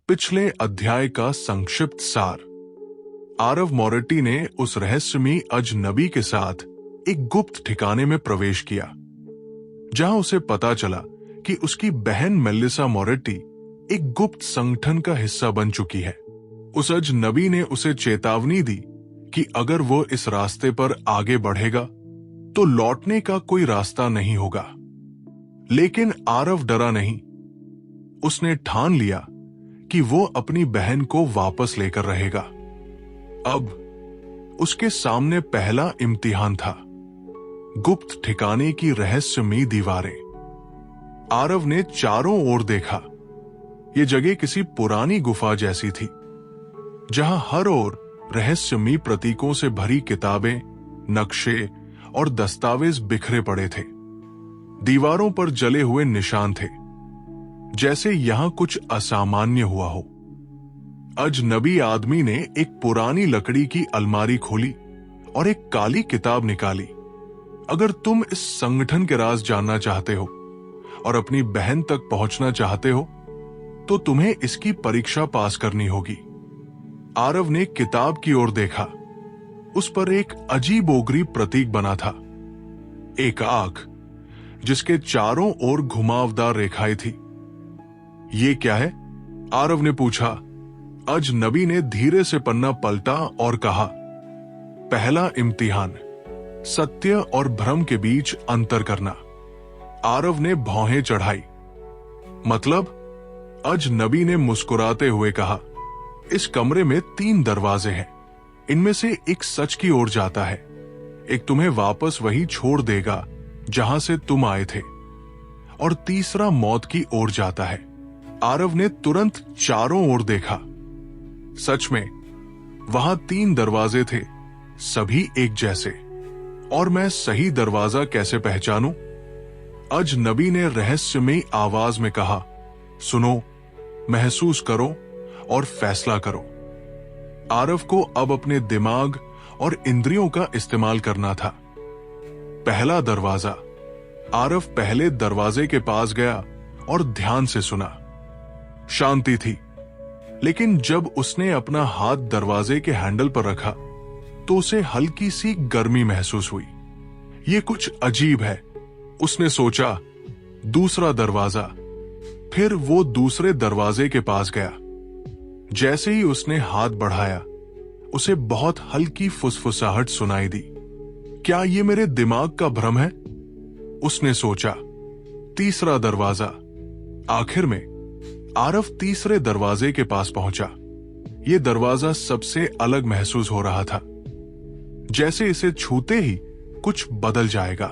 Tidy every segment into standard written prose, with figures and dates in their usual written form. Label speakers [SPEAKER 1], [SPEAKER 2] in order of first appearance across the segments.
[SPEAKER 1] पिछले अध्याय का संक्षिप्त सार। आरव मोरेटी ने उस रहस्यमयी अजनबी के साथ एक गुप्त ठिकाने में प्रवेश किया, जहां उसे पता चला कि उसकी बहन मेलिसा मोरेटी एक गुप्त संगठन का हिस्सा बन चुकी है। उस अजनबी ने उसे चेतावनी दी कि अगर वो इस रास्ते पर आगे बढ़ेगा तो लौटने का कोई रास्ता नहीं होगा। लेकिन आरव डरा नहीं। उसने ठान लिया कि वो अपनी बहन को वापस लेकर रहेगा। अब उसके सामने पहला इम्तिहान था, गुप्त ठिकाने की रहस्यमयी दीवारें। आरव ने चारों ओर देखा। ये जगह किसी पुरानी गुफा जैसी थी, जहां हर ओर रहस्यमयी प्रतीकों से भरी किताबें, नक्शे और दस्तावेज बिखरे पड़े थे। दीवारों पर जले हुए निशान थे, जैसे यहां कुछ असामान्य हुआ हो। अजनबी आदमी ने एक पुरानी लकड़ी की अलमारी खोली और एक काली किताब निकाली। अगर तुम इस संगठन के राज जानना चाहते हो और अपनी बहन तक पहुंचना चाहते हो तो तुम्हें इसकी परीक्षा पास करनी होगी। आरव ने किताब की ओर देखा। उस पर एक अजीबोगरीब प्रतीक बना था, एक आंख जिसके चारों ओर घुमावदार रेखाएं थी। ये क्या है? आरव ने पूछा। अजनबी ने धीरे से पन्ना पलटा और कहा, पहला इम्तिहान, सत्य और भ्रम के बीच अंतर करना। आरव ने भौहें चढ़ाई। मतलब? अजनबी ने मुस्कुराते हुए कहा, इस कमरे में 3 दरवाजे हैं। इनमें से एक सच की ओर जाता है, एक तुम्हें वापस वही छोड़ देगा जहां से तुम आए थे, और तीसरा मौत की ओर जाता है। आरव ने तुरंत चारों ओर देखा। सच में वहां 3 दरवाजे थे, सभी एक जैसे। और मैं सही दरवाजा कैसे पहचानूं? अजनबी ने रहस्यमयी आवाज में कहा, सुनो, महसूस करो और फैसला करो। आरव को अब अपने दिमाग और इंद्रियों का इस्तेमाल करना था। पहला दरवाजा। आरव पहले दरवाजे के पास गया और ध्यान से सुना। शांति थी, लेकिन जब उसने अपना हाथ दरवाजे के हैंडल पर रखा तो उसे हल्की सी गर्मी महसूस हुई। ये कुछ अजीब है, उसने सोचा। दूसरा दरवाजा। फिर वो दूसरे दरवाजे के पास गया। जैसे ही उसने हाथ बढ़ाया, उसे बहुत हल्की फुसफुसाहट सुनाई दी। क्या ये मेरे दिमाग का भ्रम है? उसने सोचा। तीसरा दरवाजा। आखिर में आरव तीसरे दरवाजे के पास पहुंचा। ये दरवाजा सबसे अलग महसूस हो रहा था, जैसे इसे छूते ही कुछ बदल जाएगा।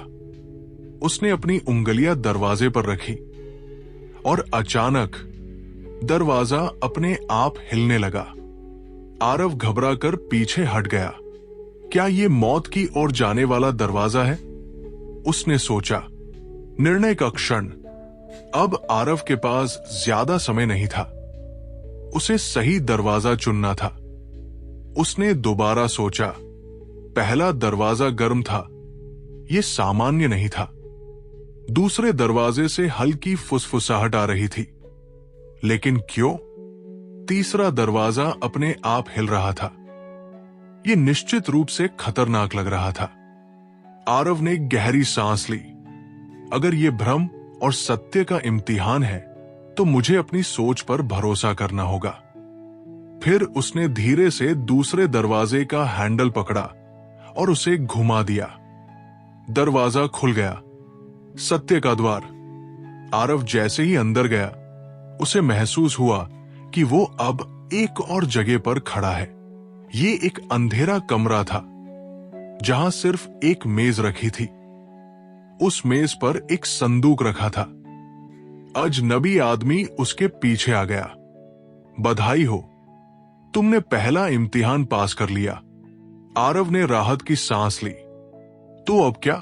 [SPEAKER 1] उसने अपनी उंगलियां दरवाजे पर रखी और अचानक दरवाजा अपने आप हिलने लगा। आरव घबराकर पीछे हट गया। क्या ये मौत की ओर जाने वाला दरवाजा है? उसने सोचा। निर्णय का क्षण। अब आरव के पास ज्यादा समय नहीं था। उसे सही दरवाजा चुनना था। उसने दोबारा सोचा। पहला दरवाजा गर्म था, यह सामान्य नहीं था। दूसरे दरवाजे से हल्की फुसफुसाहट आ रही थी, लेकिन क्यों? तीसरा दरवाजा अपने आप हिल रहा था। यह निश्चित रूप से खतरनाक लग रहा था। आरव ने गहरी सांस ली। अगर यह भ्रम और सत्य का इम्तिहान है तो मुझे अपनी सोच पर भरोसा करना होगा। फिर उसने धीरे से दूसरे दरवाजे का हैंडल पकड़ा और उसे घुमा दिया। दरवाजा खुल गया। सत्य का द्वार। आरव जैसे ही अंदर गया, उसे महसूस हुआ कि वो अब एक और जगह पर खड़ा है। ये एक अंधेरा कमरा था, जहां सिर्फ एक मेज रखी थी। उस मेज पर एक संदूक रखा था। अजनबी आदमी उसके पीछे आ गया। बधाई हो, तुमने पहला इम्तिहान पास कर लिया। आरव ने राहत की सांस ली। तो अब क्या?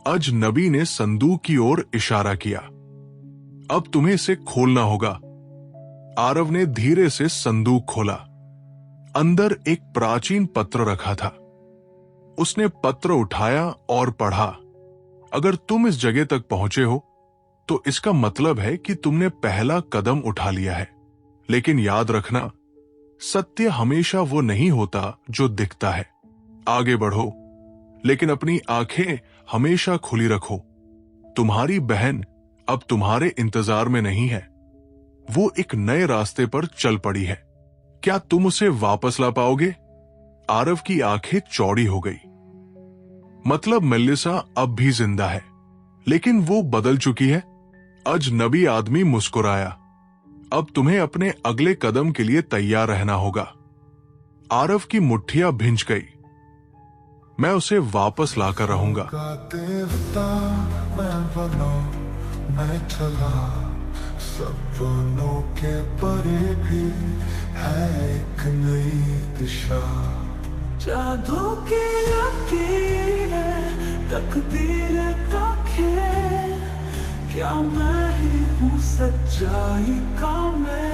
[SPEAKER 1] अजनबी ने संदूक की ओर इशारा किया। अब तुम्हें इसे खोलना होगा। आरव ने धीरे से संदूक खोला। अंदर एक प्राचीन पत्र रखा था। उसने पत्र उठाया और पढ़ा। अगर तुम इस जगह तक पहुंचे हो तो इसका मतलब है कि तुमने पहला कदम उठा लिया है। लेकिन याद रखना, सत्य हमेशा वो नहीं होता जो दिखता है। आगे बढ़ो, लेकिन अपनी आंखें हमेशा खुली रखो। तुम्हारी बहन अब तुम्हारे इंतजार में नहीं है, वो एक नए रास्ते पर चल पड़ी है। क्या तुम उसे वापस ला पाओगे? आरव की आंखें चौड़ी हो गई। मतलब मेलिसा अब भी जिंदा है, लेकिन वो बदल चुकी है। अजनबी आदमी मुस्कुराया। अब तुम्हें अपने अगले कदम के लिए तैयार रहना होगा। आरव की मुट्ठियां भिंच गई। मैं उसे वापस लाकर रहूंगा।
[SPEAKER 2] मैं चला सपनों के परे भी है एक नई दिशा। जादू की लकीरें तकदीर का खेल, क्या मैं ही हूँ सच्चाई का मैं?